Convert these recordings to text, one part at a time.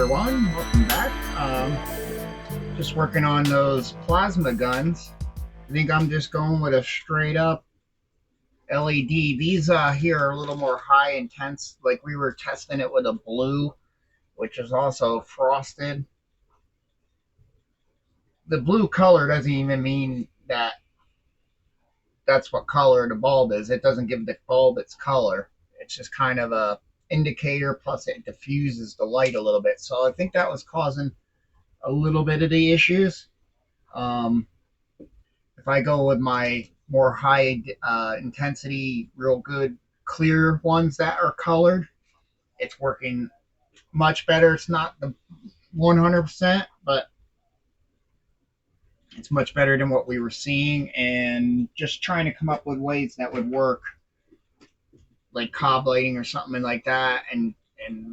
everyone, welcome back. Just working on those plasma guns. I think I'm just going with a straight up LED. These here are a little more high intense. Like we were testing it with a blue, which is also frosted. The blue color doesn't even mean that that's what color the bulb is. It doesn't give the bulb its color. It's just kind of a indicator, plus it diffuses the light a little bit. So I think that was causing a little bit of the issues. If I go with my more high intensity, real good clear ones that are colored, it's working much better. It's not the 100%, but it's much better than what we were seeing. And just trying to come up with ways that would work, like cob lighting or something like that. And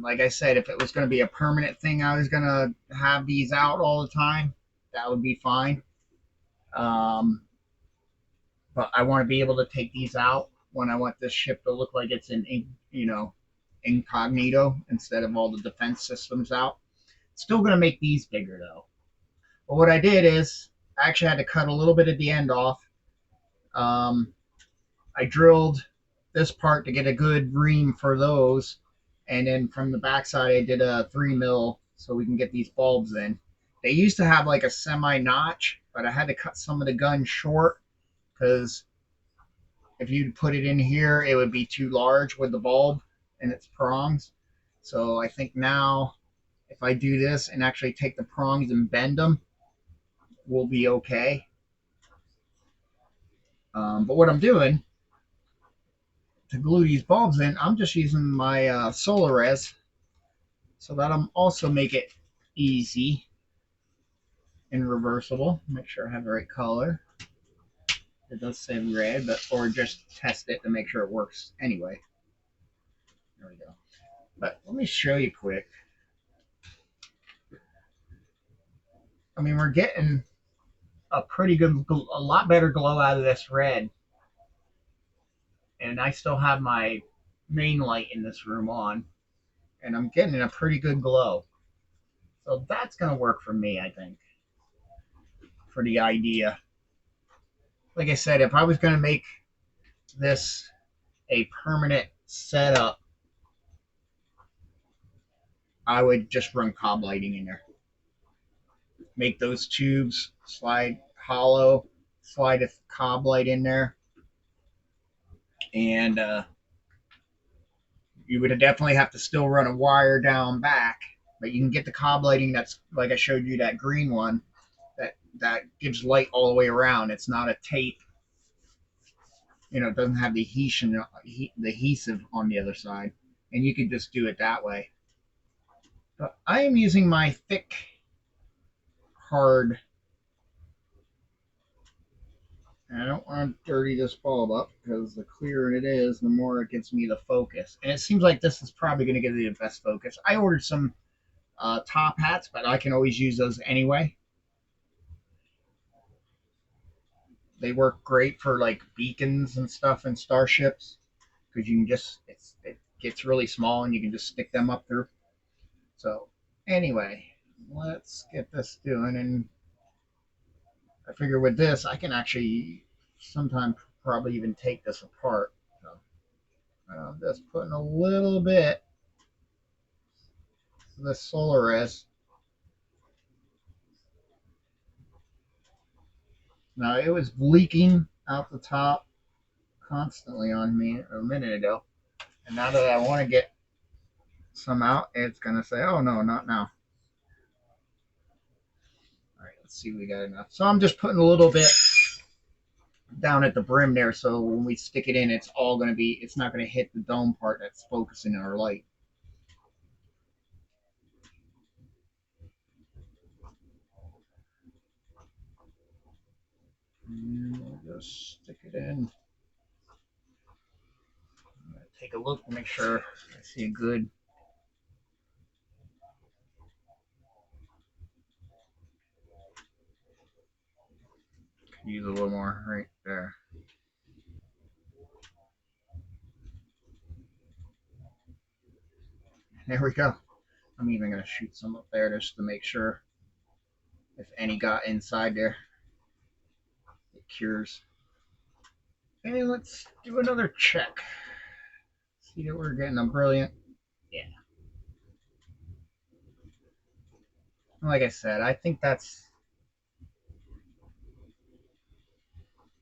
like I said, if it was going to be a permanent thing, I was going to have these out all the time. That would be fine. But I want to be able to take these out when I want this ship to look like it's in, incognito instead of all the defense systems out. Still going to make these bigger though. But what I did is I actually had to cut a little bit of the end off. I drilled this part to get a good ream for those, and then from the backside I did a 3 mil so we can get these bulbs in. They used to have like a semi notch, but I had to cut some of the gun short because if you put it in here, it would be too large with the bulb and its prongs. So I think now if I do this and actually take the prongs and bend them, we'll be okay. But what I'm doing to glue these bulbs in, I'm just using my Solares so that I'm also make it easy and reversible. Make sure I have the right color. It does say red, but or just test it to make sure it works anyway. There we go. But let me show you quick. I mean, we're getting a pretty good, a lot better glow out of this red. And I still have my main light in this room on. And I'm getting a pretty good glow. So that's going to work for me, I think, for the idea. Like I said, if I was going to make this a permanent setup, I would just run cob lighting in there. Make those tubes slide hollow, slide a cob light in there, and you would definitely have to still run a wire down back, but you can get the cob lighting that's like I showed you, that green one that gives light all the way around. It's not a tape, it doesn't have the adhesive on the other side, and you can just do it that way. But I am using my thick, hard, and I don't want to dirty this bulb up because the clearer it is, the more it gets me the focus. And it seems like this is probably going to give me the best focus. I ordered some top hats, but I can always use those anyway. They work great for like beacons and stuff in starships because you can just, it gets really small and you can just stick them up through. So anyway, let's get this doing. And I figure with this, I can actually sometime probably even take this apart. So I'm just putting a little bit of the Solaris. Now it was leaking out the top constantly on me a minute ago. And now that I want to get some out, it's going to say, oh no, not now. All right, let's see if we got enough. So I'm just putting a little bit down at the brim there, so when we stick it in, it's all going to be, it's not going to hit the dome part that's focusing our light. And we'll just stick it in. I'm going to take a look to make sure I see a good. Use a little more right there. There we go. I'm even going to shoot some up there just to make sure if any got inside there, it cures. And let's do another check. See that we're getting a brilliant. Yeah. Like I said, I think that's.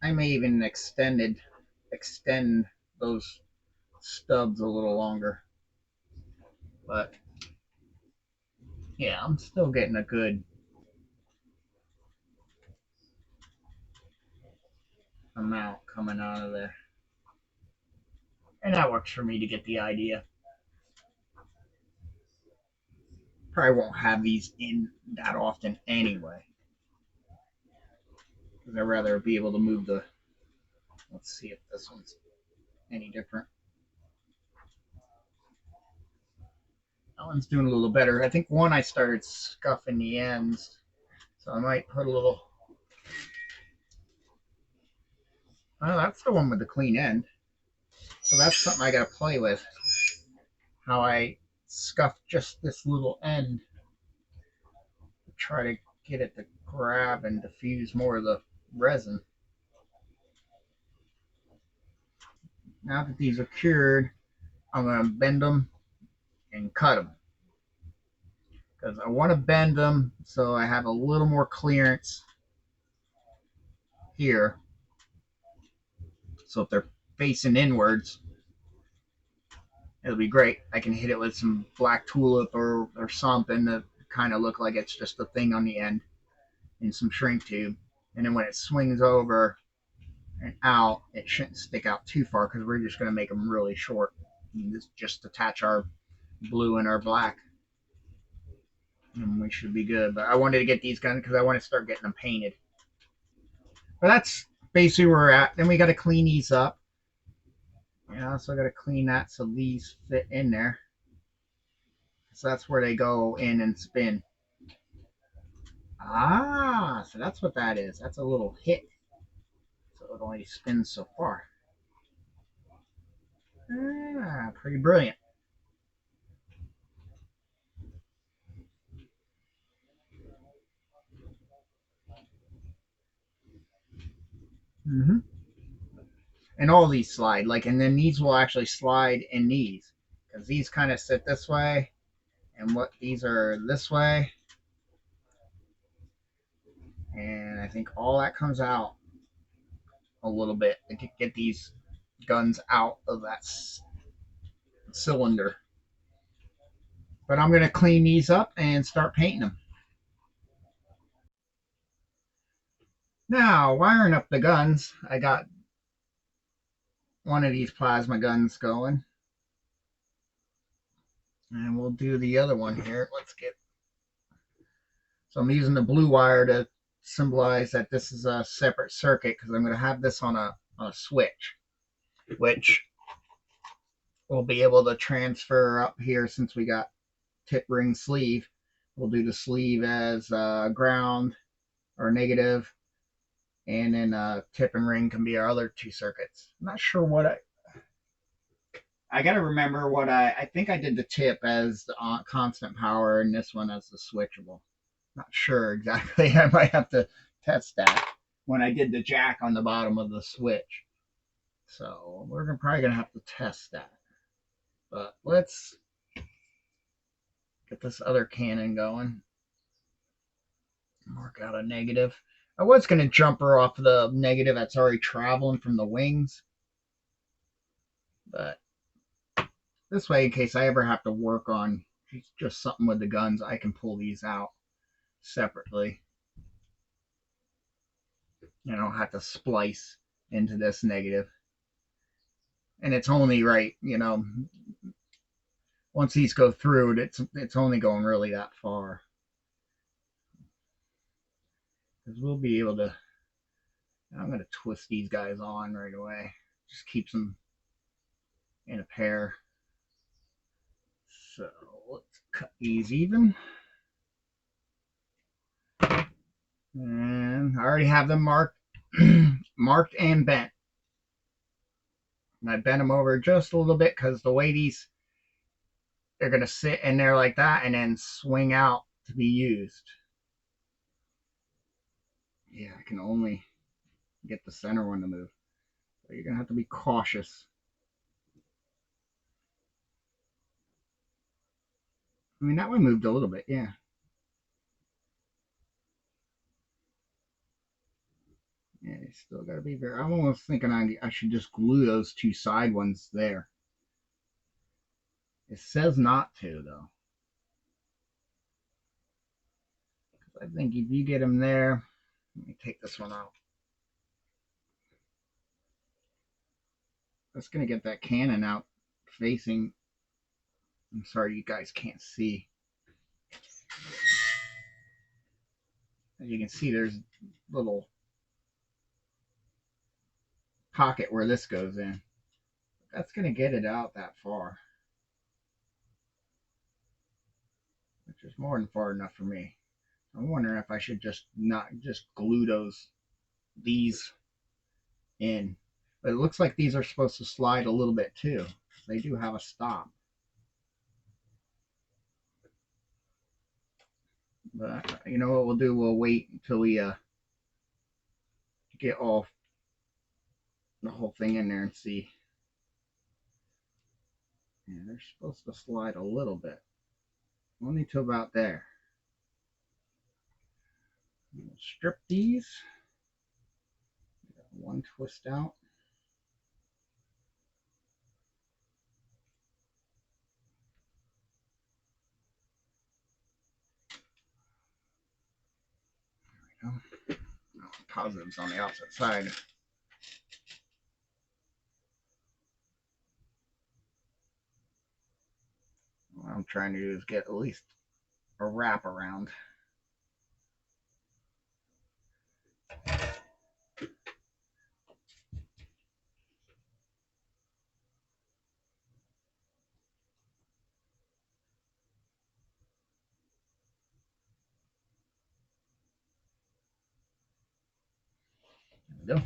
I may even extend those stubs a little longer. But yeah, I'm still getting a good amount coming out of there. And that works for me to get the idea. Probably won't have these in that often anyway. Because I'd rather be able to move the. Let's see if this one's any different. That one's doing a little better. I think one I started scuffing the ends. So I might put a little. Oh, that's the one with the clean end. So that's something I got to play with. How I scuff just this little end to try to get it to grab and diffuse more of the resin. Now that these are cured, I'm going to bend them and cut them. Because I want to bend them so I have a little more clearance here. So if they're facing inwards, it'll be great. I can hit it with some black tulip or something that kind of look like it's just a thing on the end and some shrink tube. And then when it swings over and out, it shouldn't stick out too far because we're just going to make them really short. And just attach our blue and our black. And we should be good. But I wanted to get these guns because I want to start getting them painted. But that's basically where we're at. Then we got to clean these up. And I also got to clean that so these fit in there. So that's where they go in and spin. Ah, so that's what that is. That's a little hit. So it only spins so far. Ah, pretty brilliant. Mm-hmm. And all these slide, and then these will actually slide in these, because these kind of sit this way, and what these are this way, and I think all that comes out a little bit to get these guns out of that cylinder. But I'm going to clean these up and start painting them. Now, wiring up the guns, I got one of these plasma guns going. And we'll do the other one here. So I'm using the blue wire to symbolize that this is a separate circuit because I'm going to have this on a switch, which we'll be able to transfer up here since we got tip ring sleeve. We'll do the sleeve as ground or negative, and then tip and ring can be our other two circuits. I'm not sure what I got to remember what I think I did the tip as the constant power and this one as the switchable. Not sure exactly. I might have to test that when I did the jack on the bottom of the switch. So we're probably going to have to test that. But let's get this other cannon going. Mark out a negative. I was going to jump her off the negative that's already traveling from the wings. But this way, in case I ever have to work on just something with the guns, I can pull these out separately. I don't have to splice into this negative. And it's only right, once these go through, it's only going really that far. Because we'll be able to. I'm going to twist these guys on right away. Just keeps them in a pair. So let's cut these even. And I already have them marked and bent. And I bent them over just a little bit because the way these they're going to sit in there like that and then swing out to be used. Yeah, I can only get the center one to move. So you're going to have to be cautious. I mean, that one moved a little bit, yeah. Yeah, you still got to be very. I'm almost thinking I should just glue those two side ones there. It says not to, though. I think if you get them there, let me take this one out. That's going to get that cannon out facing. I'm sorry you guys can't see. As you can see, there's a little pocket where this goes in. That's going to get it out that far, which is more than far enough for me. I'm wondering if I should just not just glue these in. But it looks like these are supposed to slide a little bit too. They do have a stop. But you know what we'll do? We'll wait until we get all the whole thing in there and see. Yeah, they're supposed to slide a little bit. Only to about there. We'll strip these. One twist out. There we go. Oh, positives on the opposite side. What I'm trying to do is get at least a wrap around. There we go.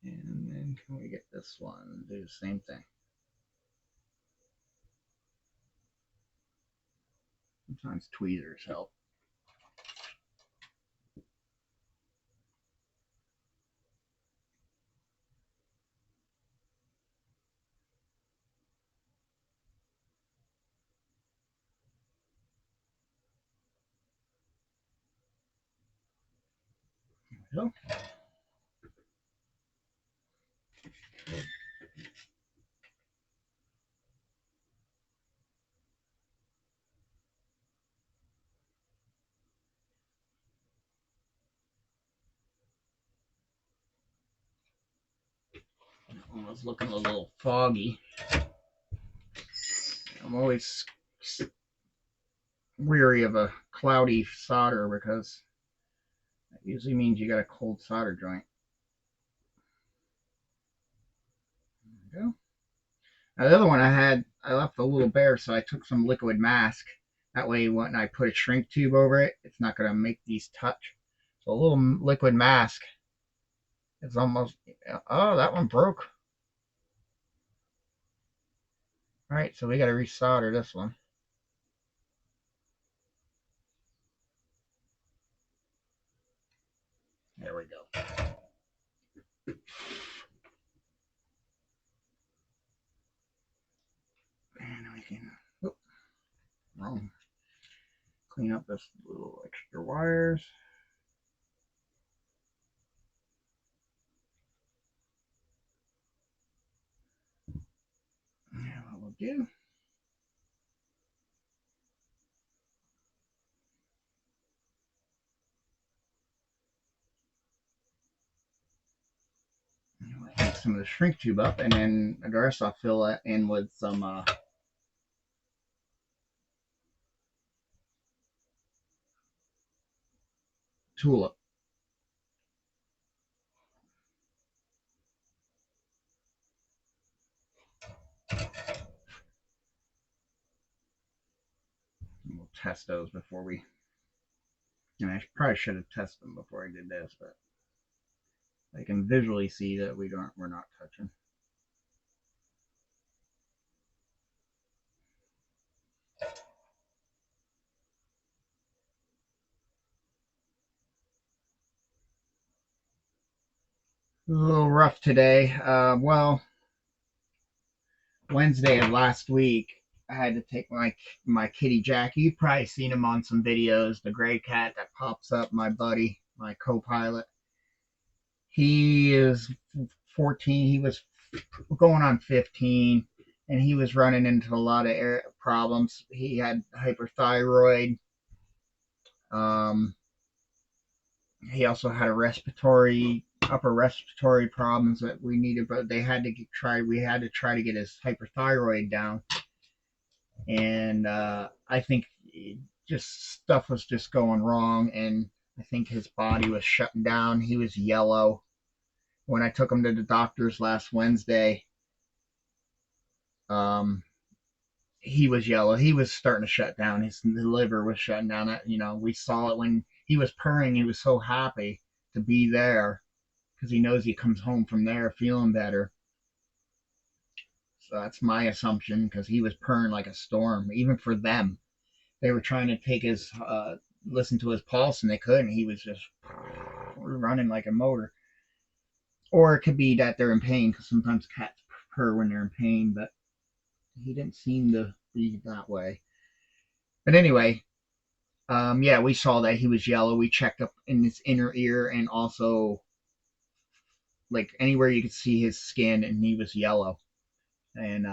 And then can we get this one? Do the same thing. Sometimes tweezers help. There we go. Oh, it's looking a little foggy. I'm always weary of a cloudy solder because that usually means you got a cold solder joint. There we go. Now the other one I left a little bare, so I took some liquid mask. That way, when I put a shrink tube over it, it's not going to make these touch. So a little liquid mask is almost. Oh, that one broke. All right, so we got to resolder this one. There we go. And we can. Whoop, wrong. Clean up this little extra wires. Yeah, what we'll do. Take some of the shrink tube up, and then the rest I'll fill it in with some tulip. And we'll test those before we And I probably should have tested them before I did this, but I can visually see that we're not touching. A little rough today. Well, Wednesday of last week, I had to take my kitty Jack. You've probably seen him on some videos. The gray cat that pops up, my buddy, my co-pilot. He is 14. He was going on 15, and he was running into a lot of problems. He had hyperthyroid. Um, he also had a upper respiratory problems that we needed, but they had to try. We had to try to get his hyperthyroid down, and I think just stuff was just going wrong, and I think his body was shutting down. He was yellow. When I took him to the doctors last Wednesday, um, he was yellow. He was starting to shut down. His liver was shutting down. We saw it when he was purring. He was so happy to be there because he knows he comes home from there feeling better. So that's my assumption because he was purring like a storm. Even for them, they were trying to take his listen to his pulse and they couldn't. He was just running like a motor. Or it could be that they're in pain because sometimes cats purr when they're in pain, but he didn't seem to be that way. But anyway, yeah, we saw that he was yellow. We checked up in his inner ear and also like anywhere you could see his skin, and he was yellow. And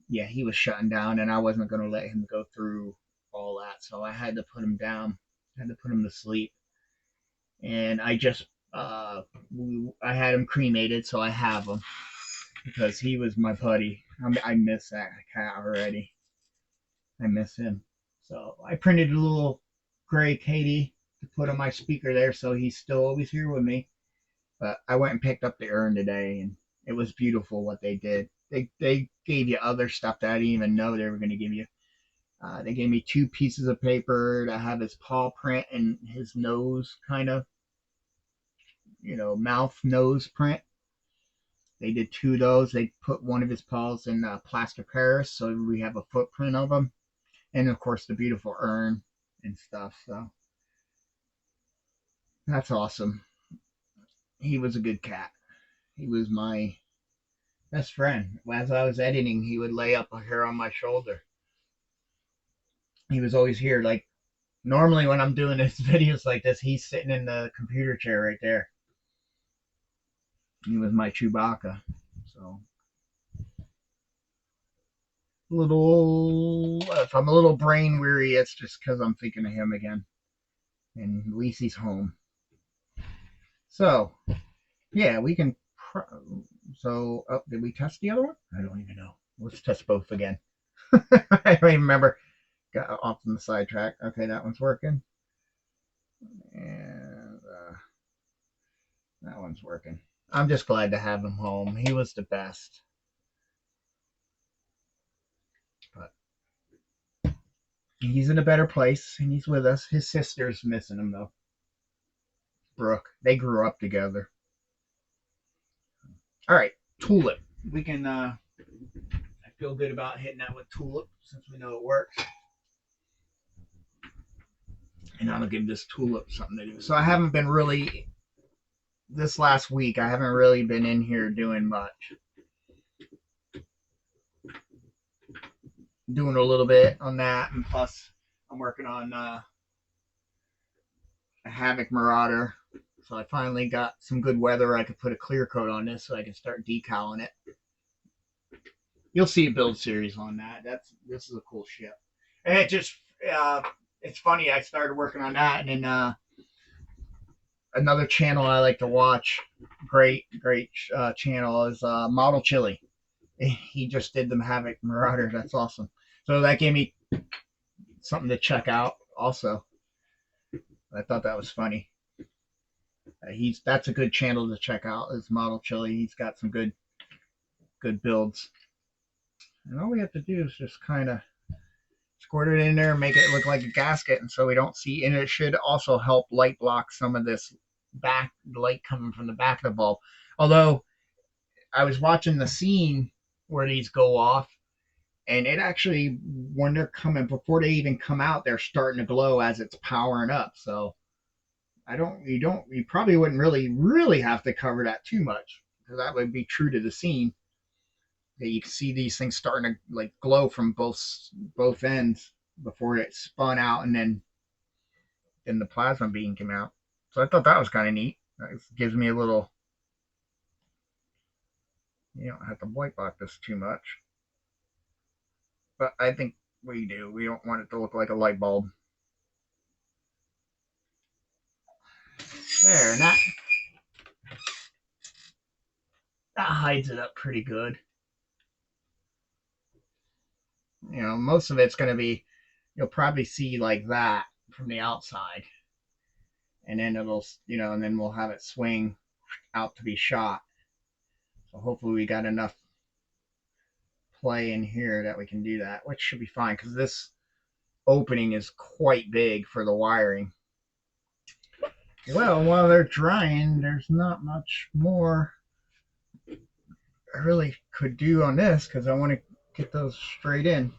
yeah, he was shutting down, and I wasn't going to let him go through all that, so I had to put him down. I had to put him to sleep, and I had him cremated, so I have him because he was my buddy. I miss that cat already. I miss him. So I printed a little gray Katie to put on my speaker there, so he's still always here with me. But I went and picked up the urn today, and it was beautiful what they did. They gave you other stuff that I didn't even know they were going to give you. They gave me two pieces of paper to have his paw print and his nose kind of, mouth nose print. They did two of those. They put one of his paws in plaster Paris, so we have a footprint of him, and of course the beautiful urn and stuff. So that's awesome. He was a good cat. He was my best friend. As I was editing, he would lay up here on my shoulder. He was always here. Like normally when I'm doing this videos like this, he's sitting in the computer chair right there. He was my Chewbacca. So if I'm a little brain weary, it's just because I'm thinking of him again. And at least he's home. So yeah, we can. So did we test the other one? I don't even know. Let's test both again. I don't even remember. Got off on the sidetrack. Okay, that one's working. And that one's working. I'm just glad to have him home. He was the best. But he's in a better place and he's with us. His sister's missing him though. Brooke. They grew up together. All right, Tulip. We can I feel good about hitting that with Tulip since we know it works. And I'm gonna give this Tulip something to do. So I haven't been really this last week. I haven't really been in here doing much. Doing a little bit on that, and plus I'm working on a Havoc Marauder. So I finally got some good weather. I could put a clear coat on this, so I can start decaling it. You'll see a build series on that. This is a cool ship, and it's funny. I started working on that, and then another channel I like to watch, great channel is Model Chili. He just did the Havoc Marauder. That's awesome. So that gave me something to check out. Also, I thought that was funny. That's a good channel to check out. Is Model Chili. He's got some good builds. And all we have to do is just kind of squirt it in there, make it look like a gasket, and so we don't see. And it should also help light block some of this back light coming from the back of the bulb. Although I was watching the scene where these go off, and it actually, when they're coming, before they even come out, they're starting to glow as it's powering up. So you probably wouldn't really have to cover that too much, because that would be true to the scene. That you can see these things starting to like glow from both ends before it spun out, and then the plasma beam came out. So I thought that was kind of neat. It gives me a little. You don't have to wipe out this too much, but I think we do. We don't want it to look like a light bulb. There, and that hides it up pretty good. Most of it's going to be, you'll probably see like that from the outside, and then and then we'll have it swing out to be shot. So hopefully we got enough play in here that we can do that, which should be fine because this opening is quite big for the wiring. Well, while they're drying, there's not much more I really could do on this because I want to get those straight in.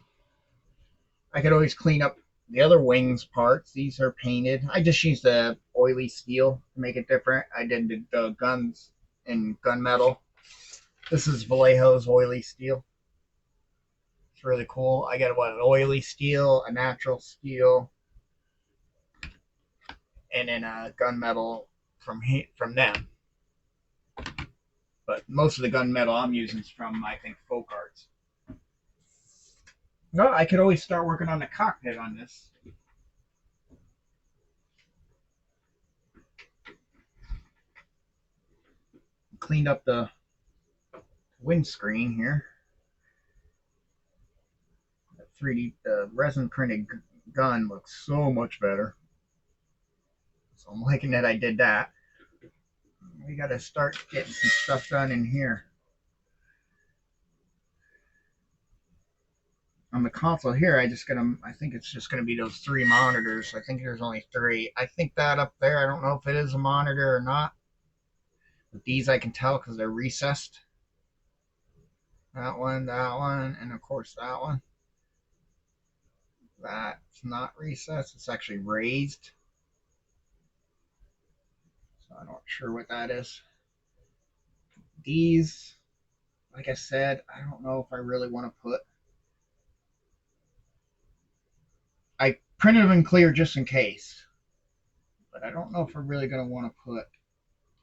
I could always clean up the other wings parts. These are painted. I just used the oily steel to make it different. I did the guns in gunmetal. This is Vallejo's oily steel. It's really cool. I got an oily steel, a natural steel, and then a gunmetal from them. But most of the gunmetal I'm using is from, I think, Folk Arts. No, I could always start working on the cockpit on this. Cleaned up the windscreen here. The 3D resin printed gun looks so much better. So I'm liking that I did that. We got to start getting some stuff done in here. On the console here, I think it's just gonna be those three monitors. I think there's only three. I think that up there, I don't know if it is a monitor or not. But these I can tell because they're recessed. That one, and of course that one. That's not recessed. It's actually raised. So I'm not sure what that is. These, like I said, I don't know if I really want to put. I printed them in clear just in case, but I don't know if I'm really going to want to put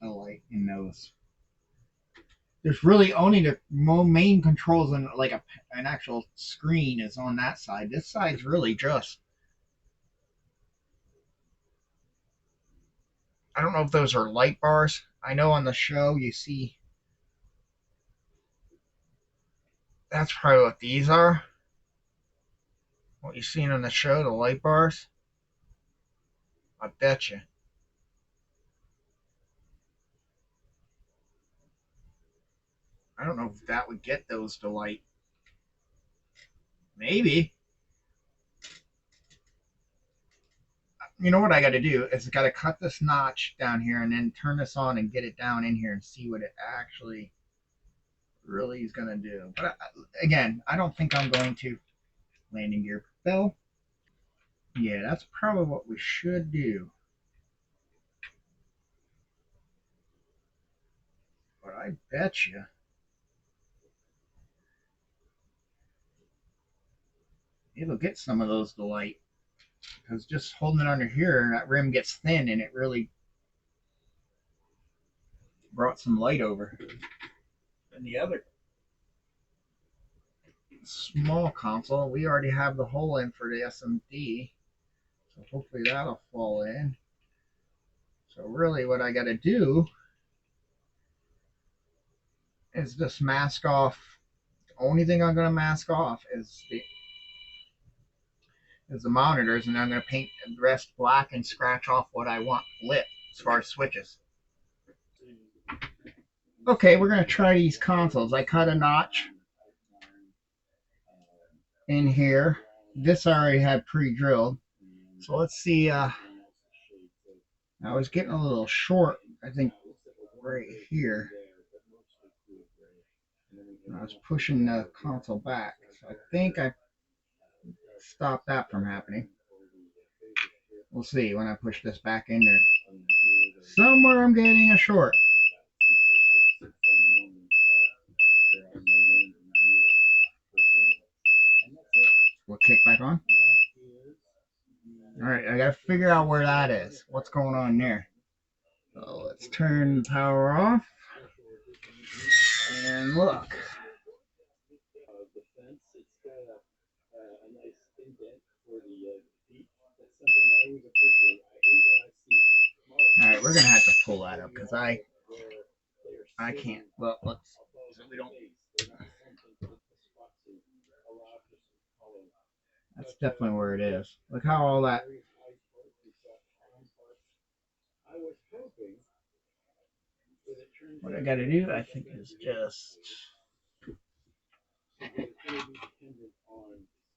a light in those. There's really only the main controls and like an actual screen is on that side. This side's really just. I don't know if those are light bars. I know on the show you see. That's probably what these are. What you seen on the show, the light bars. I bet you. I don't know if that would get those to light. Maybe. You know what I got to do is I got to cut this notch down here and then turn this on and get it down in here and see what it actually really is going to do. But again, I don't think I'm going to. Landing gear fell. Yeah, that's probably what we should do. But I bet you it'll get some of those to light. Because just holding it under here, that rim gets thin and it really brought some light over. And the other small console, we already have the hole in for the SMD. So hopefully that'll fall in. So really what I got to do is just mask off. The only thing I'm going to mask off is the monitors, and I'm going to paint the rest black and scratch off what I want lit as far as switches. Okay, we're going to try these consoles. I cut a notch in here. this I already had pre-drilled. So let's see. I was getting a little short, I think, right here. I was pushing the console back. So I think I stopped that from happening. We'll see when I push this back in there. Somewhere I'm getting a short. We'll kick back on. All right, I gotta figure out where that is. What's going on there? So let's turn the power off and look. All right, we're gonna have to pull that up because I can't. Well, let's so we don't. That's definitely where it is. Look how all that. What I got to do, I think, is just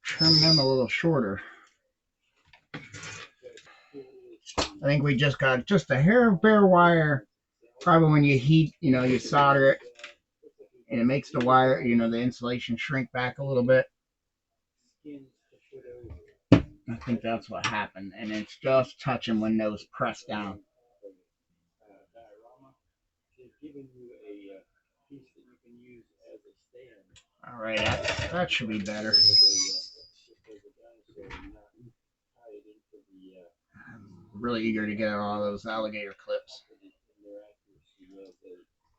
trim them a little shorter. I think we just got just a hair of bare wire. Probably when you heat, you solder it, and it makes the wire, the insulation shrink back a little bit. I think that's what happened, and it's just touching when those press down. All right, that should be better. I'm really eager to get all those alligator clips.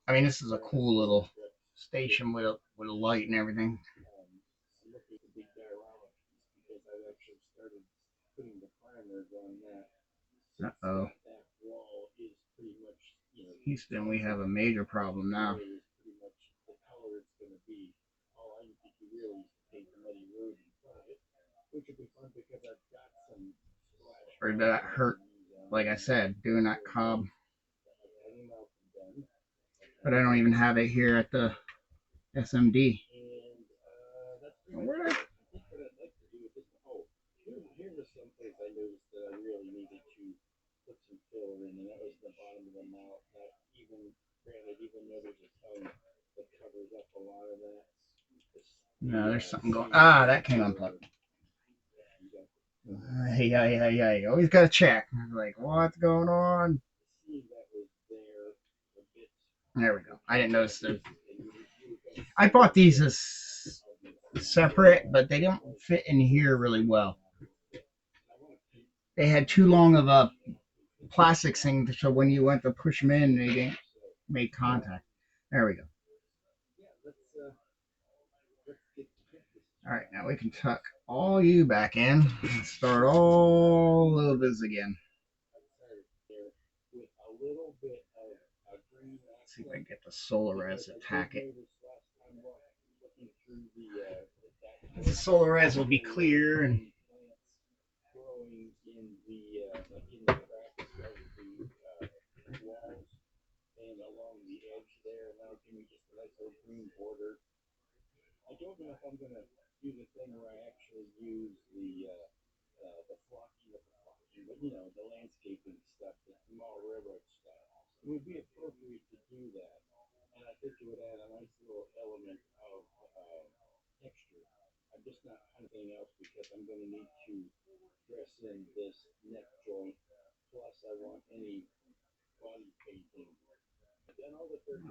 I mean, this is a cool little station with a light and everything. Uh oh. Houston, we have a major problem now. Or did that hurt? Like I said, doing that cob. But I don't even have it here at the SMD. Where? No, there's something going. Ah, that came unplugged. Hey. Always got to check. Like, what's going on? There we go. I didn't notice that. I bought these as separate, but they don't fit in here really well. They had too long of a plastic thing, so when you went to push them in, they didn't make contact. There we go. All right, now we can tuck all you back in and start all of this again. Let's see if I can get the Solares to tack it. The Solares will be clear and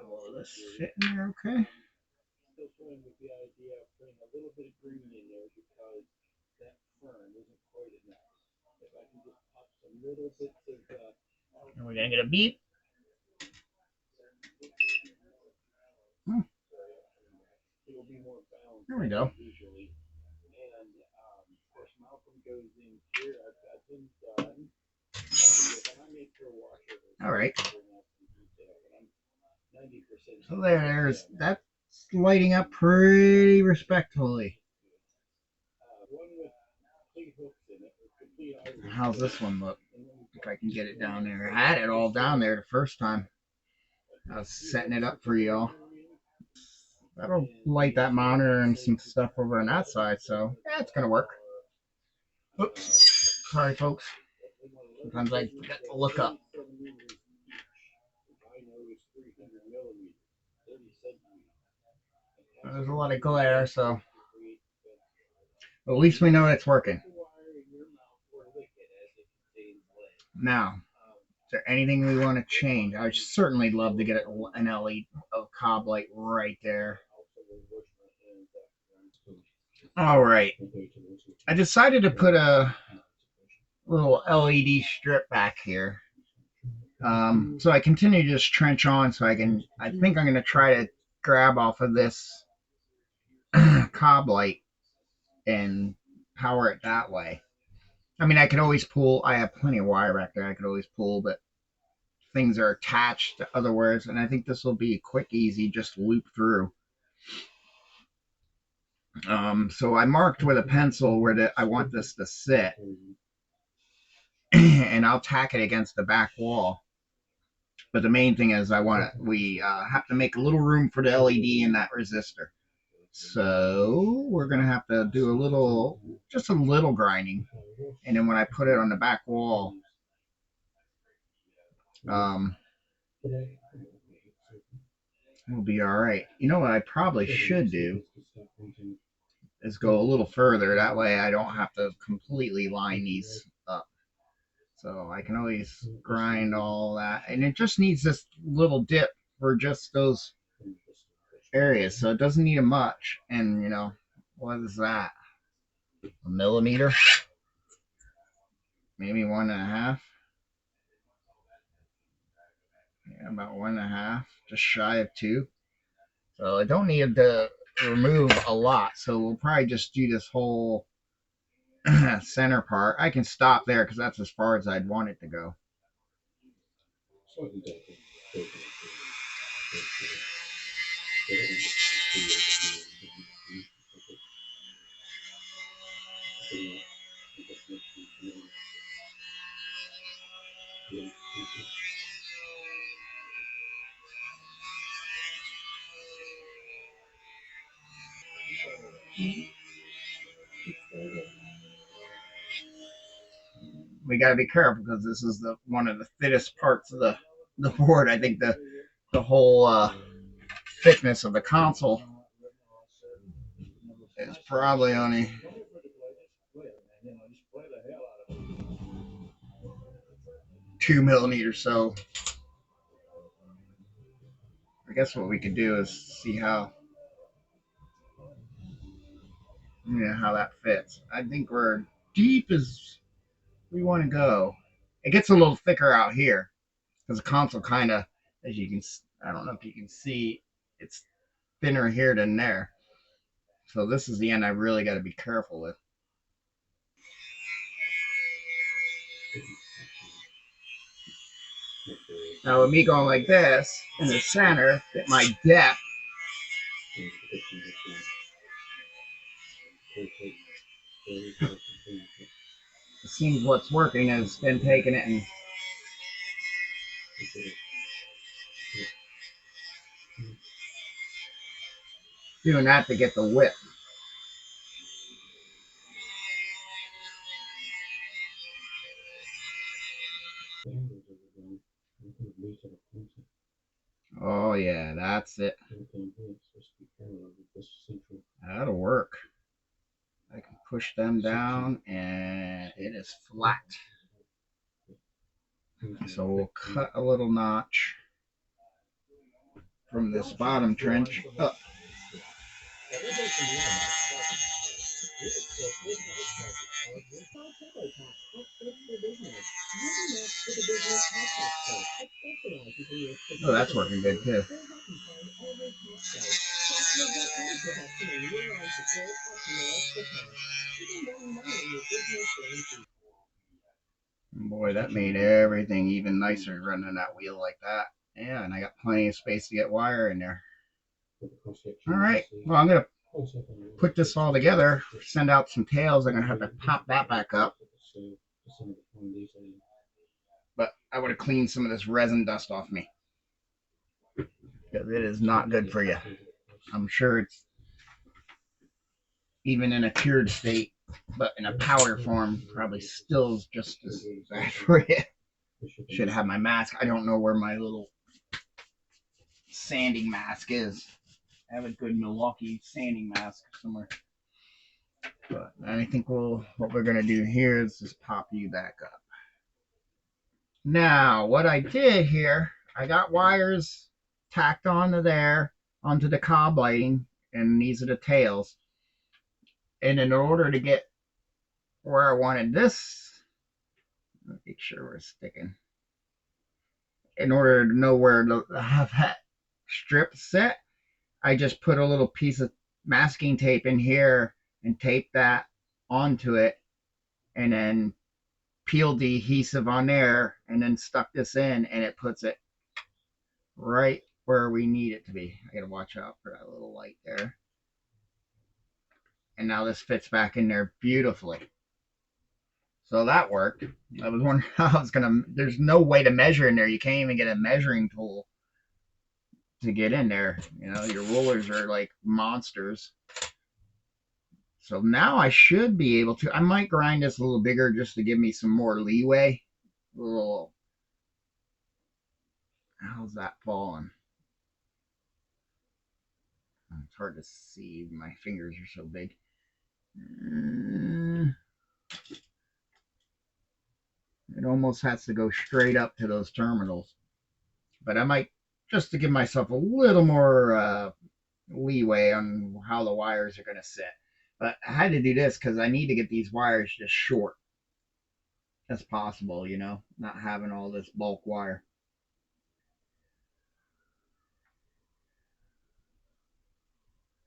all of this fit in there okay. And we're gonna get a beep. Hmm, there we go. All right. So there's that's lighting up pretty respectfully. How's this one look? If I can get it down there. I had it all down there the first time. I was setting it up for y'all. That'll light that monitor and some stuff over on that side, so yeah, it's gonna work. Oops. Sorry, folks. Sometimes I forget to look up. There's a lot of glare, so at least we know it's working. Now, is there anything we want to change? I would certainly love to get an LED, a cob light right there. All right. I decided to put a little LED strip back here. So I continue to just trench on so I think I'm going to try to grab off of this cob light and power it that way. I mean, I could always pull, I have plenty of wire back there I could always pull, but things are attached to other wires, and I think this will be quick, easy, just loop through. So I marked with a pencil where I want this to sit, and I'll tack it against the back wall. But the main thing is we have to make a little room for the LED in that resistor. So we're gonna have to do just a little grinding, and then when I put it on the back wall, um, we'll be all right. You know what I probably should do is go a little further. That way I don't have to completely line these up. So I can always grind all that, and it just needs this little dip for just those areas. So it doesn't need much. And what is that? A millimeter? Maybe 1.5. Yeah, about 1.5, just shy of 2. So I don't need to remove a lot. So we'll probably just do this whole center part. I can stop there because that's as far as I'd want it to go. We got to be careful because this is one of the thinnest parts of the board. I think the whole thickness of the console is probably only 2 millimeters. So I guess what we could do is see how that fits. I think we're deep as we want to go. It gets a little thicker out here because the console kind of, as you can, I don't know if you can see, it's thinner here than there. So this is the end I really got to be careful with. Now with me going like this in the center, at my depth, it seems what's working has been taking it and doing that to get the width. Oh yeah, that's it. That'll work. I can push them down and it is flat. So we'll cut a little notch from this bottom trench up. Oh, that's working good too. Boy, that made everything even nicer running that wheel like that. Yeah, and I got plenty of space to get wire in there. All right, well, I'm going to put this all together, send out some tails. I'm going to have to pop that back up. But I would have cleaned some of this resin dust off me because it is not good for you. I'm sure it's even in a cured state but in a powder form, probably still is just as bad for you. Should have my mask. I don't know where my little sanding mask is. I have a good Milwaukee sanding mask somewhere. But I think what we're gonna do here is just pop you back up. Now, what I did here, I got wires tacked onto there, onto the cob lighting, and these are the tails. And in order to get where I wanted this, make sure we're sticking. In order to know where to have that strip set, I just put a little piece of masking tape in here and taped that onto it, and then peeled the adhesive on there, and then stuck this in, and it puts it right where we need it to be. I gotta watch out for that little light there. And now this fits back in there beautifully. So that worked. I was wondering how I was gonna. There's no way to measure in there. You can't even get a measuring tool to get in there. You know, your rulers are like monsters. So now I should be able to. I might grind this a little bigger just to give me some more leeway. A little. How's that falling? It's hard to see. My fingers are so big. It almost has to go straight up to those terminals. But I might, just to give myself a little more leeway on how the wires are going to sit. But I had to do this because I need to get these wires just short as possible, you know, not having all this bulk wire.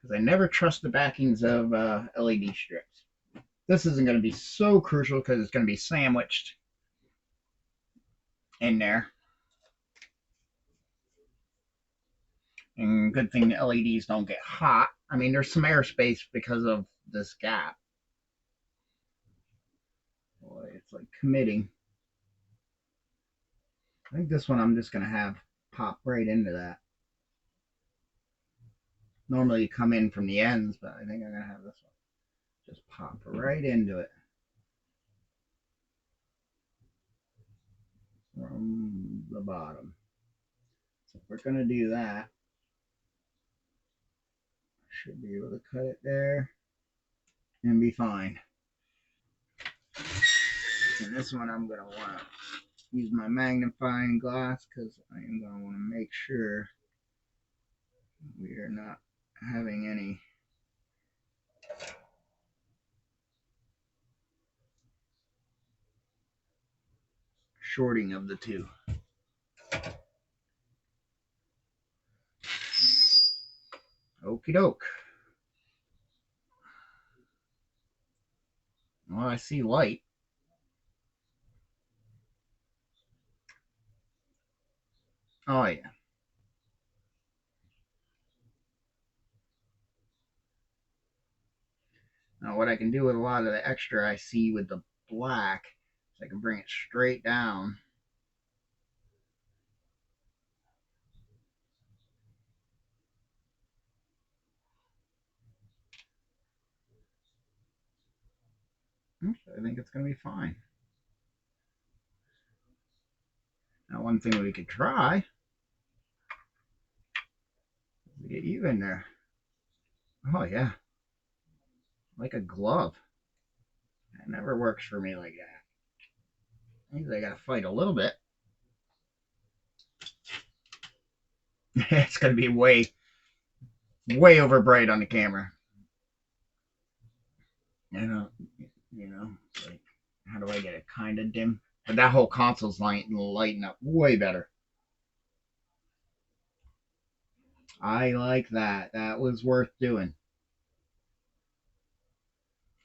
Because I never trust the backings of LED strips. This isn't going to be so crucial because it's going to be sandwiched in there. And good thing the LEDs don't get hot. I mean, there's some airspace because of this gap. Boy, it's like committing. I think this one I'm just going to have pop right into that. Normally you come in from the ends, but I think I'm going to have this one just pop right into it. From the bottom. So if we're going to do that, I should be able to cut it there and be fine. And this one I'm going to want to use my magnifying glass because I am going to want to make sure we are not having any shorting of the two. Okie doke. Well, I see light. Oh, yeah. Now, what I can do with a lot of the extra I see with the black is I can bring it straight down. I think it's going to be fine. Now, one thing we could try is to get you in there. Oh, yeah. Like a glove. That never works for me like that. Usually I got to fight a little bit. It's going to be way, way over bright on the camera. Like, how do I get it kind of dim? But that whole console's lighting up way better. I like that. That was worth doing.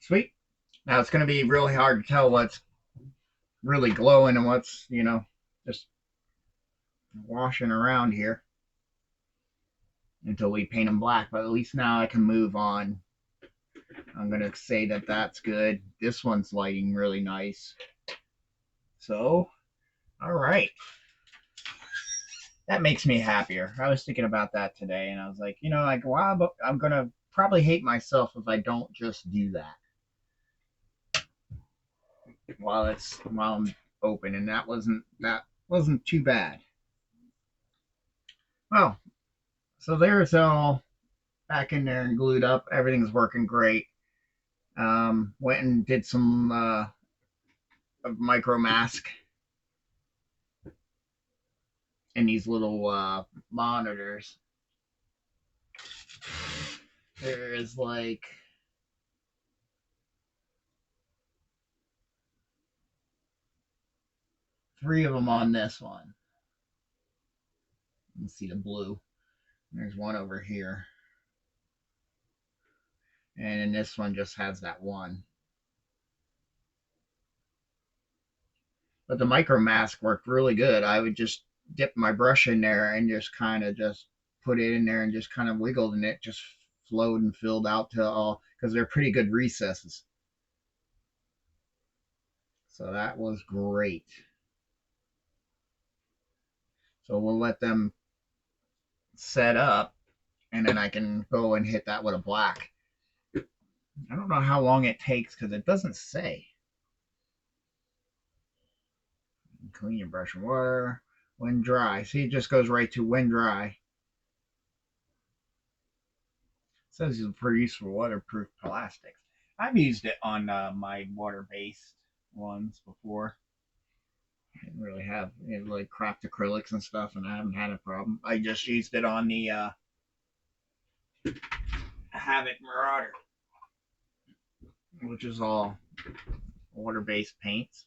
Sweet. Now it's going to be really hard to tell what's really glowing and what's, just washing around here until we paint them black. But at least now I can move on. I'm going to say that that's good. This one's lighting really nice. So, all right. That makes me happier. I was thinking about that today, and I was like, wow, I'm going to probably hate myself if I don't just do that. while I'm open, and that wasn't too bad. Well, so there's all back in there and glued up. Everything's working great. Went and did some micro mask in these little monitors. There is like three of them on this one. You can see the blue. There's one over here. And this one just has that one. But the micro mask worked really good. I would just dip my brush in there and just kind of just put it in there and just kind of wiggled, and it just flowed and filled out to all, because they're pretty good recesses. So that was great. So we'll let them set up, and then I can go and hit that with a black. I don't know how long it takes because it doesn't say. Clean your brush and water when dry. See, it just goes right to when dry. It says it's for use for waterproof plastics. I've used it on my water-based ones before. I didn't really have like craft acrylics and stuff, and I haven't had a problem. I just used it on the Havoc Marauder, which is all water-based paints.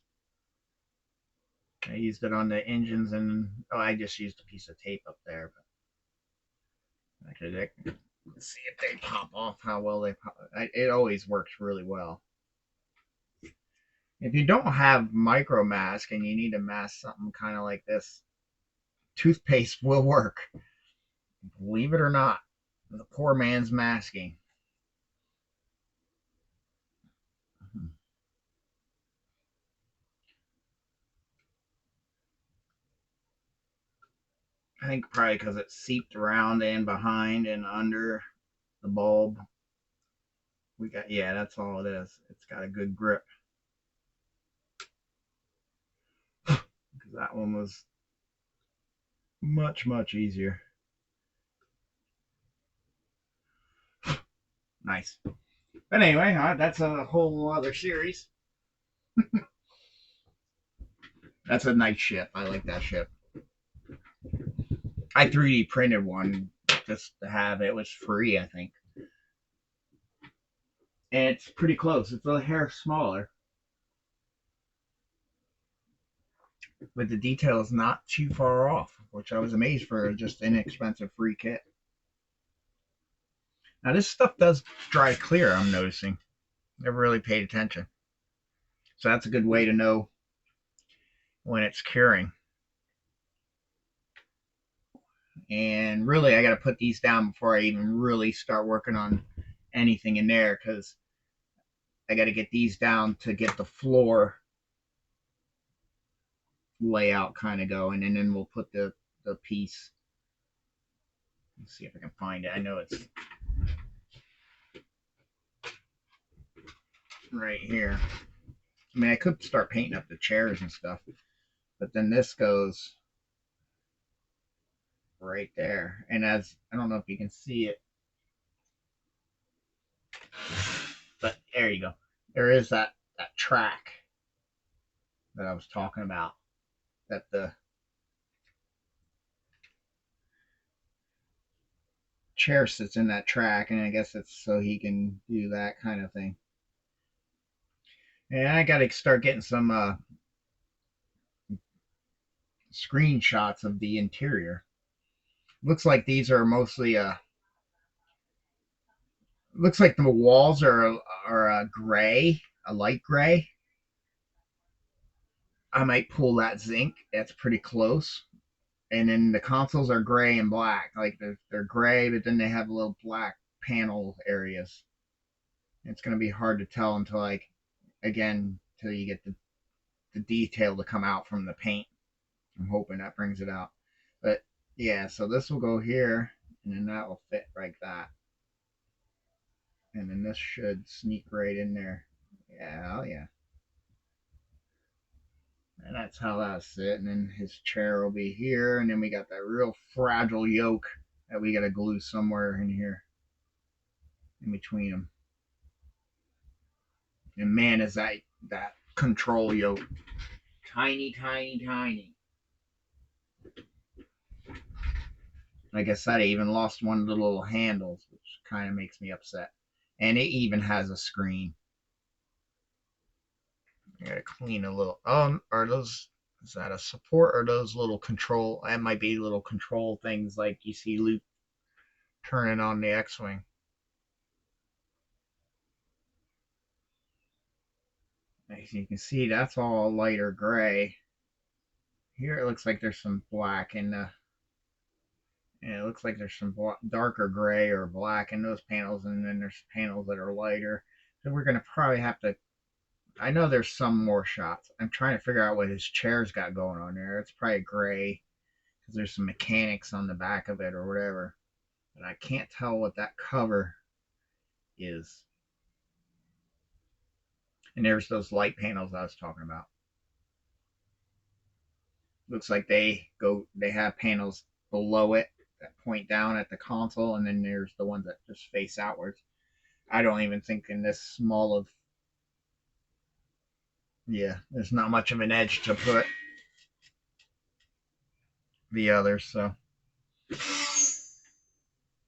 I used it on the engines, and I just used a piece of tape up there, but I could see if they pop off, how well they pop. It always works really well. If you don't have micro mask and you need to mask something kind of like this, toothpaste will work. Believe it or not, the poor man's masking. I think probably because it seeped around and behind and under the bulb. We got, yeah, that's all it is. It's got a good grip. Because that one was much, much easier. Nice. But anyway, that's a whole other series. That's a nice ship. I like that ship. I 3D printed one just to have it. It was free, I think. And it's pretty close. It's a hair smaller, but the detail is not too far off, which I was amazed for just inexpensive free kit. Now this stuff does dry clear, I'm noticing. Never really paid attention. So that's a good way to know when it's curing. And really, I got to put these down before I even really start working on anything in there, because I got to get these down to get the floor layout kind of going, and then we'll put the piece. Let's see if I can find it. I know it's right here. I mean, I could start painting up the chairs and stuff, but then this goes right there. And as I don't know if you can see it, but there you go. There is that track that I was talking about. That the chair sits in that track, and I guess it's so he can do that kind of thing. And I got to start getting some screenshots of the interior. Looks like these are mostly looks like the walls are a gray, a light gray. I might pull that zinc. That's pretty close. And then the consoles are gray and black. Like they're gray, but then they have little black panel areas. It's going to be hard to tell until like again until you get the detail to come out from the paint. I'm hoping that brings it out. But yeah, so this will go here, and then that will fit like that. And then this should sneak right in there. Yeah, oh yeah. And that's how that's sitting. And his chair will be here. And then we got that real fragile yoke that we got to glue somewhere in here in between them. And man, is that control yoke tiny, tiny, tiny. Like I said, I even lost one of the little handles, which kind of makes me upset. And it even has a screen. I gotta clean a little. Are those? Is that a support or those little control? That might be little control things like you see Luke turning on the X-wing. As you can see, that's all lighter gray. Here it looks like there's some black in the. And it looks like there's some darker gray or black in those panels, and then there's panels that are lighter. So we're gonna probably have to. I know there's some more shots. I'm trying to figure out what his chair's got going on there. It's probably gray because there's some mechanics on the back of it or whatever. But I can't tell what that cover is. And there's those light panels I was talking about. Looks like they have panels below it that point down at the console, and then there's the ones that just face outwards. I don't even think in this small of, yeah, there's not much of an edge to put the others. So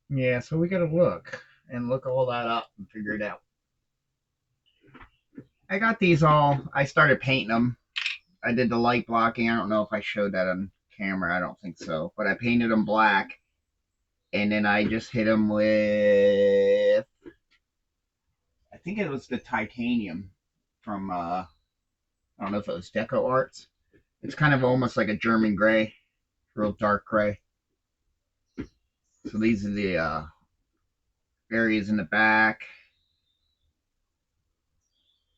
yeah, so we gotta look all that up and figure it out. I got these all. I started painting them. I did the light blocking. I don't know if I showed that on camera. I don't think so. But I painted them black, and then I just hit them with. I think it was the titanium from. I don't know if it was Deco Arts. It's kind of almost like a German gray, real dark gray. So these are the areas in the back.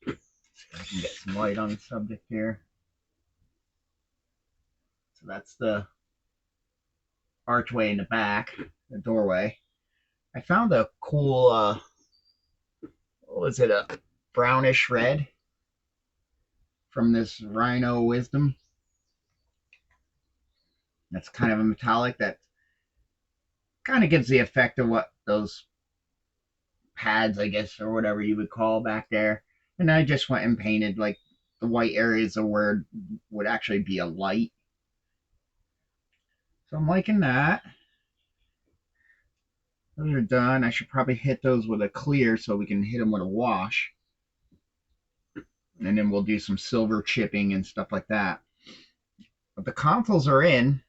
See if I can get some light on the subject here. So that's the archway in the back, the doorway. I found a cool, what was it, a brownish red from this Rhino Wisdom. That's kind of a metallic that kind of gives the effect of what those pads, I guess, or whatever you would call back there. And I just went and painted like the white areas of where it would actually be a light. So I'm liking that. Those are done. I should probably hit those with a clear so we can hit them with a wash. And then we'll do some silver chipping and stuff like that. But the consoles are in.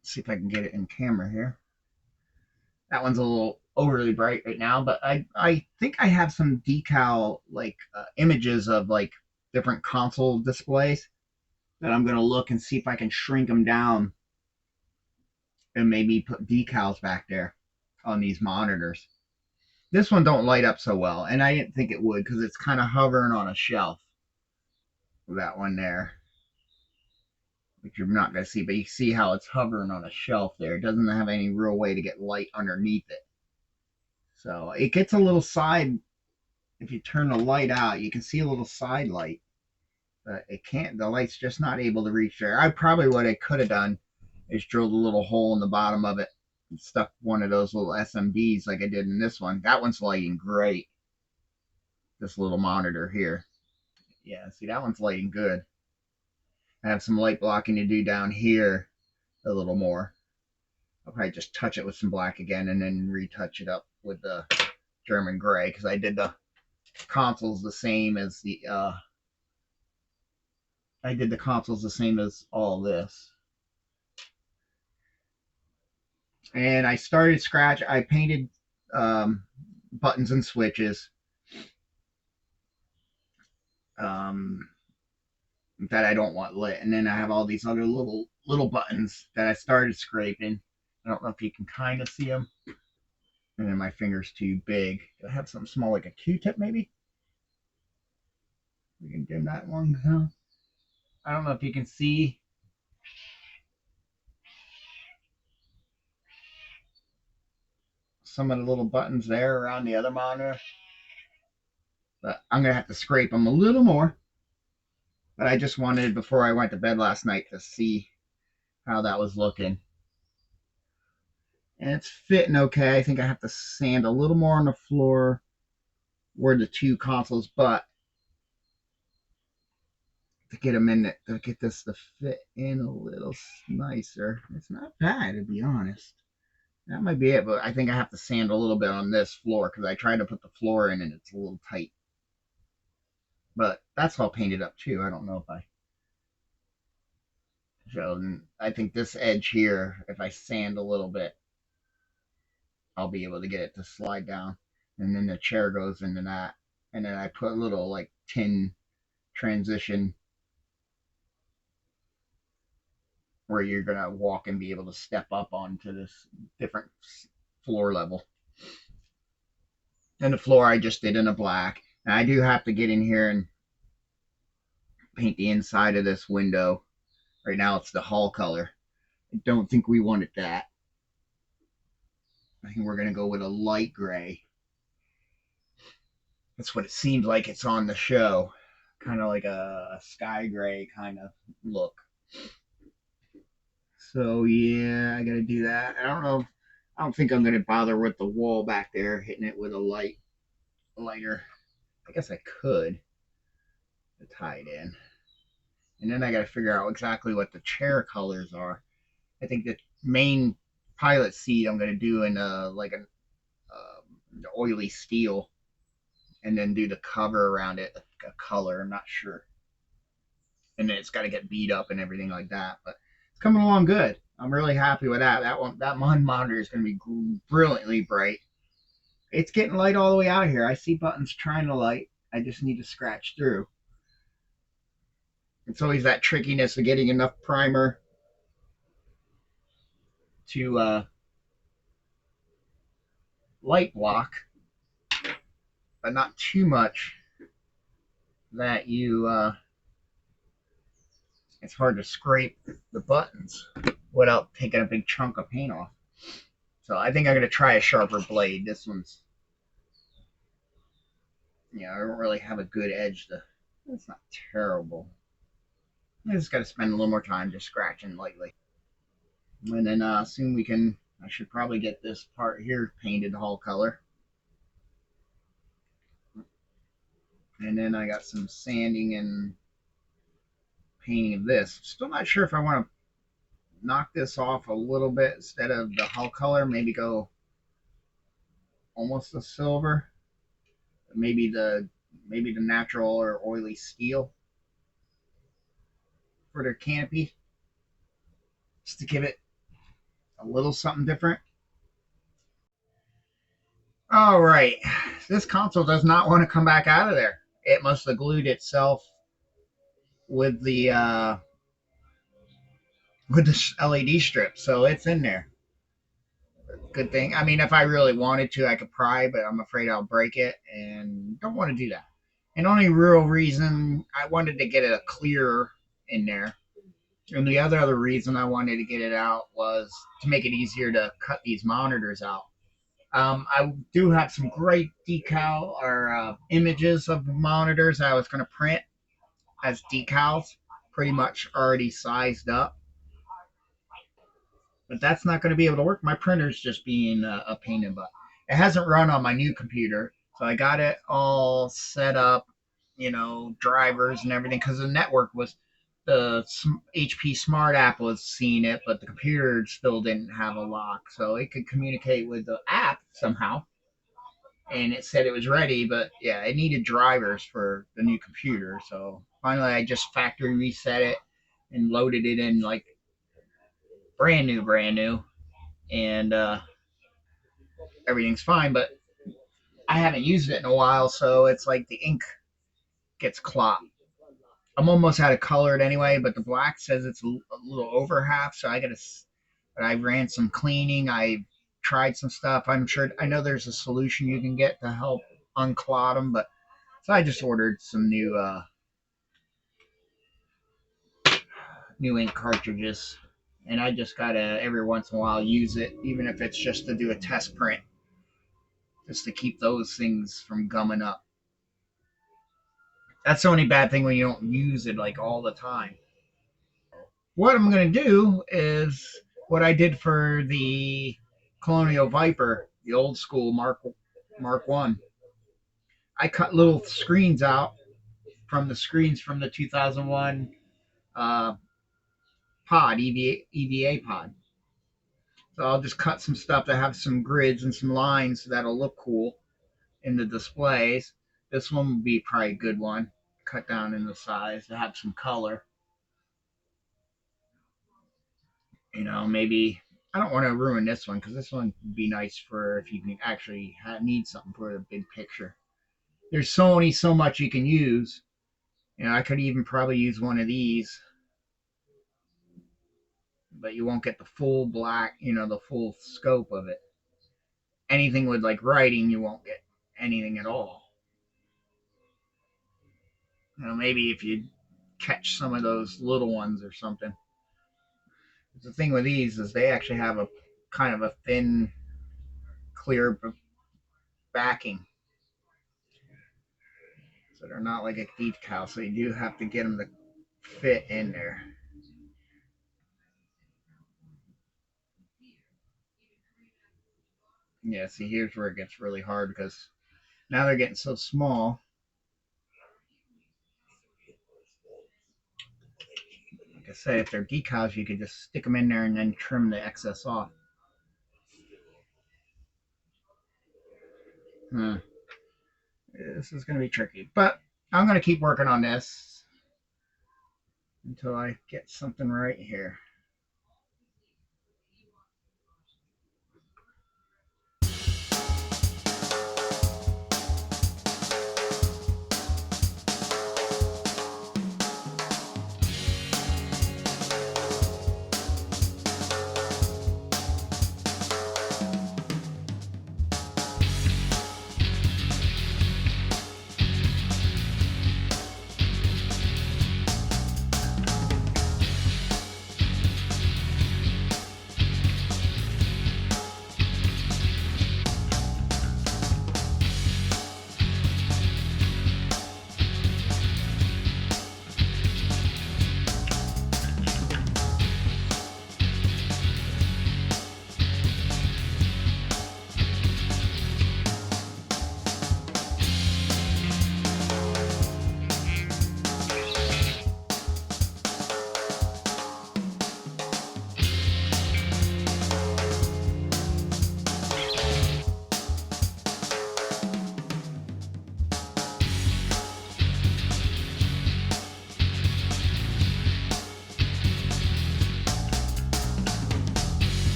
Let's see if I can get it in camera here. That one's a little overly bright right now, but I think I have some decal like images of like different console displays that I'm gonna look and see if I can shrink them down and maybe put decals back there on these monitors. This one don't light up so well, and I didn't think it would because it's kind of hovering on a shelf. That one there, which you're not gonna see, but you see how it's hovering on a shelf there. It doesn't have any real way to get light underneath it. So it gets a little side. If you turn the light out, you can see a little side light, but it can't. The light's just not able to reach there. I probably what I could have done is drilled a little hole in the bottom of it and stuck one of those little SMDs like I did in this one. That one's lighting great. This little monitor here. Yeah, see that one's lighting good. I have some light blocking to do down here a little more. I'll probably just touch it with some black again and then retouch it up with the German gray because I did the consoles the same as the I did the consoles the same as all this. And I started scratch. I painted buttons and switches that I don't want lit. And then I have all these other little buttons that I started scraping. I don't know if you can kind of see them. And then my finger's too big. Do I have something small like a Q-tip maybe? We can dim that one. Huh? I don't know if you can see. Some of the little buttons there around the other monitor. But I'm going to have to scrape them a little more But I just wanted, before I went to bed last night, to see how that was looking. And it's fitting okay. I think I have to sand a little more on the floor where the two consoles butt to get them in, to get this to fit in a little nicer. It's not bad, to be honest. That might be it, but I think I have to sand a little bit on this floor because I tried to put the floor in and it's a little tight. But that's all painted up too. I don't know if I showed. I think this edge here, if I sand a little bit, I'll be able to get it to slide down. And then the chair goes into that. And then I put a little like tin transition where you're going to walk and be able to step up onto this different floor level. And the floor I just did in a black. And I do have to get in here and paint the inside of this window. Right now it's the hall color. I don't think we wanted that. I think we're going to go with a light gray. That's what it seems like it's on the show. Kind of like a sky gray kind of look. So yeah, I got to do that. I don't know. I don't think I'm going to bother with the wall back there, hitting it with a lighter. I guess I could tie it in. And then I got to figure out exactly what the chair colors are. I think the main pilot seat I'm going to do in like an oily steel, and then do the cover around it a color. I'm not sure. And then it's got to get beat up and everything like that. But it's coming along good. I'm really happy with that. That monitor is going to be brilliantly bright. It's getting light all the way out of here. I see buttons trying to light. I just need to scratch through. It's always that trickiness of getting enough primer to light block, but not too much that it's hard to scrape the buttons without taking a big chunk of paint off. So I think I'm going to try a sharper blade. This one's, I don't really have a good edge to, it's not terrible. I just got to spend a little more time just scratching lightly. And then soon I should probably get this part here painted hall color. And then I got some sanding and painting of this. Still not sure if I want to knock this off a little bit instead of the hull color. Maybe go almost a silver. Maybe the natural or oily steel for their canopy, just to give it a little something different. All right, this console does not want to come back out of there. It must have glued itself with the LED strip, so it's in there. Good thing. I mean, if I really wanted to, I could pry, but I'm afraid I'll break it, and don't want to do that. And only real reason I wanted to get it a clear in there, and the other reason I wanted to get it out was to make it easier to cut these monitors out. I do have some great decal or images of monitors I was going to print as decals, pretty much already sized up. But that's not going to be able to work. My printer's just being a pain in the butt. It hasn't run on my new computer, so I got it all set up, drivers and everything, because the network was the HP Smart app was seeing it, but the computer still didn't have a lock, so it could communicate with the app somehow. And it said it was ready, but yeah, it needed drivers for the new computer. So finally, I just factory reset it and loaded it in like brand new, and everything's fine. But I haven't used it in a while, so it's like the ink gets clopped. I'm almost out of colored anyway, but the black says it's a little over half, so I ran some cleaning. I tried some stuff. I know there's a solution you can get to help unclot them, but so I just ordered some new ink cartridges, and I just gotta every once in a while use it, even if it's just to do a test print, just to keep those things from gumming up. That's the only bad thing when you don't use it like all the time. What I'm going to do is what I did for the Colonial Viper, the old school Mark One. I cut little screens out from the screens from the 2001 uh, pod, EVA pod. So I'll just cut some stuff that have some grids and some lines that'll look cool in the displays. This one would be probably a good one. Cut down in the size to have some color. Maybe I don't want to ruin this one because this one would be nice for if you can actually need something for the big picture. There's only so much you can use. I could even probably use one of these, but you won't get the full black, the full scope of it. Anything with like writing, you won't get anything at all. Maybe if you catch some of those little ones or something. The thing with these is they actually have a kind of a thin, clear backing. So they're not like a decal, so you do have to get them to fit in there. Yeah, see, here's where it gets really hard because now they're getting so small. Like I say, if they're decals, you could just stick them in there and then trim the excess off. Hmm. This is going to be tricky, but I'm going to keep working on this until I get something right here.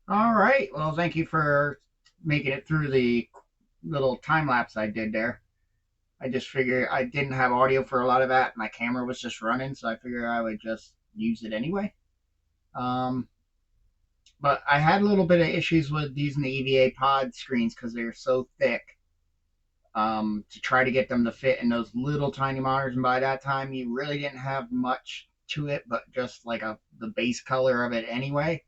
All right. Well, thank you for making it through the little time lapse I did there. I just figured I didn't have audio for a lot of that. My camera was just running, so I figured I would just use it anyway. Um, but I had a little bit of issues with using the EVA pod screens because they're so thick. To try to get them to fit in those little tiny monitors, and by that time you really didn't have much to it, but just like the base color of it anyway.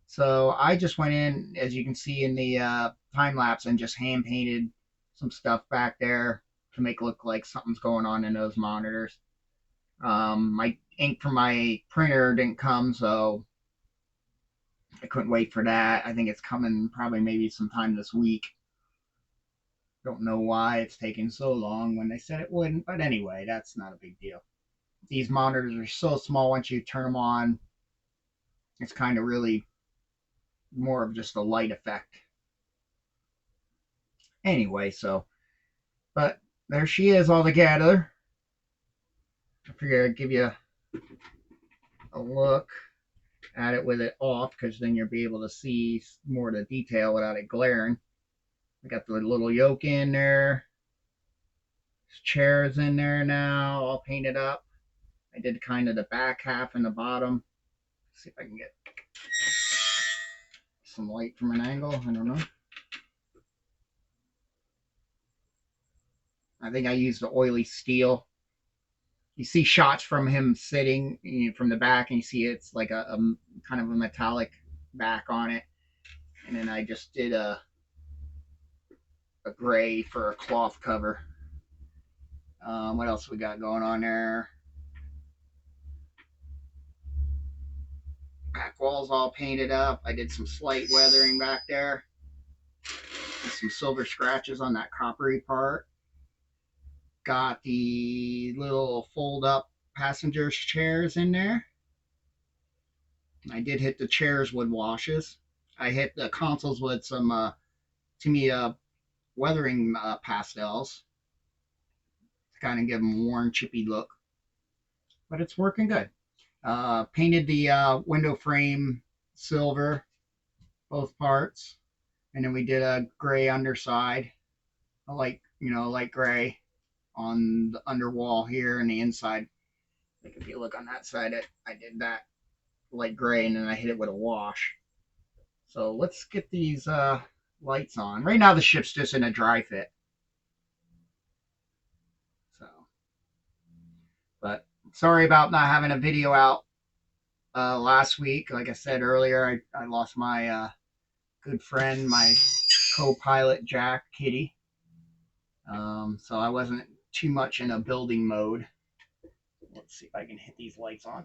So I just went in, as you can see in the time lapse, and just hand painted some stuff back there to make it look like something's going on in those monitors. My ink from my printer didn't come, so I couldn't wait for that. I think it's coming probably maybe sometime this week. Don't know why it's taking so long when they said it wouldn't, but anyway, that's not a big deal. These monitors are so small once you turn them on, it's kind of really more of just a light effect. Anyway, but there she is all together. I figure I'd give you a look at it with it off because then you'll be able to see more of the detail without it glaring. I got the little yoke in there. There's chairs in there now, all painted up. I did kind of the back half and the bottom. Let's see if I can get some light from an angle. I don't know. I think I used the oily steel. You see shots from him sitting from the back, and you see it's like a kind of a metallic back on it. And then I just did a gray for a cloth cover. What else we got going on there? Back wall's all painted up. I did some slight weathering back there. Some silver scratches on that coppery part. Got the little fold up passengers chairs in there. I did hit the chairs with washes. I hit the consoles with some Tamiya weathering pastels to kind of give them a worn, chippy look. But it's working good. Painted the window frame silver, both parts, and then we did a gray underside, a light gray on the underwall here and the inside. Like if you look on that side, I did that light gray and then I hit it with a wash. So let's get these lights on. Right now the ship's just in a dry fit. So, but sorry about not having a video out last week. Like I said earlier, I lost my good friend, my co-pilot Jack Kitty. So I wasn't too much in a building mode. Let's see if I can hit these lights on.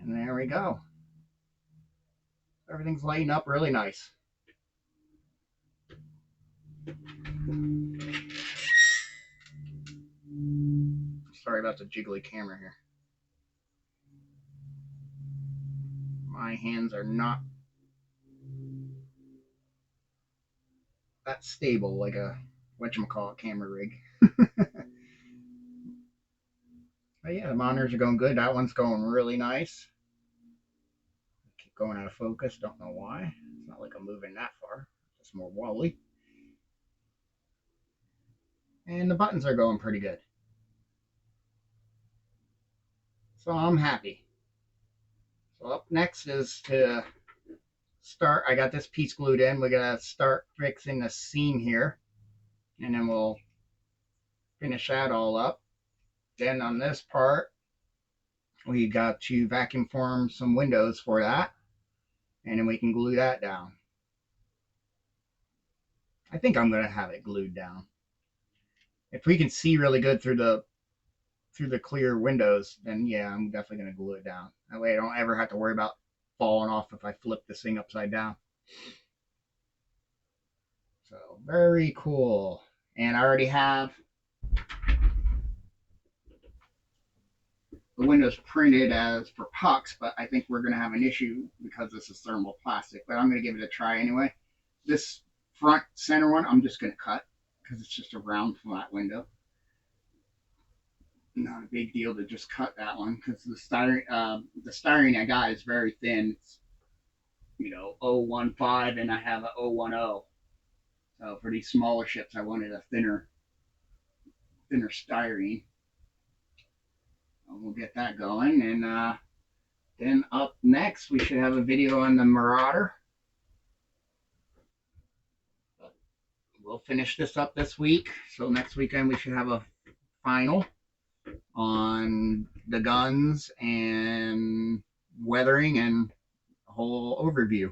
And there we go. Everything's lighting up really nice. Sorry about the jiggly camera here. My hands are not that stable like a whatchamacallit camera rig. But yeah, the monitors are going good. That one's going really nice. Keep going out of focus. Don't know why. It's not like I'm moving that far. It's more wobbly. And the buttons are going pretty good. So I'm happy. So up next is to start. I got this piece glued in. We're going to start fixing the seam here. And then we'll finish that all up. Then on this part, we got to vacuum form some windows for that. And then we can glue that down. I think I'm going to have it glued down. If we can see really good through the clear windows, then yeah, I'm definitely going to glue it down. That way I don't ever have to worry about falling off if I flip this thing upside down. So very cool. And I already have the windows printed as for pucks, but I think we're going to have an issue because this is thermal plastic. But I'm going to give it a try anyway. This front center one, I'm just going to cut because it's just a round flat window. not a big deal to just cut that one because the styrene I got is very thin. It's 015 and I have a 010. So for these smaller ships, I wanted a thinner styrene. We'll get that going, and then up next we should have a video on the Marauder. We'll finish this up this week, so next weekend we should have a final on the guns and weathering and a whole overview.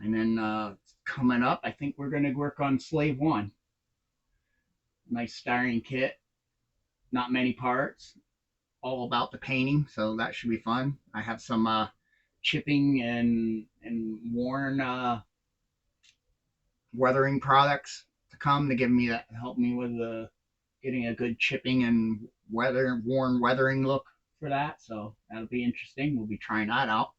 And then coming up, I think we're going to work on Slave One. Nice styrene kit, not many parts, all about the painting, so that should be fun. I have some chipping and worn weathering products to come to give me that help me with getting a good chipping and worn weathering look for that. So that'll be interesting. We'll be trying that out.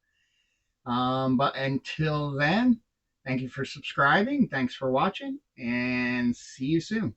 But until then, thank you for subscribing. Thanks for watching, and see you soon.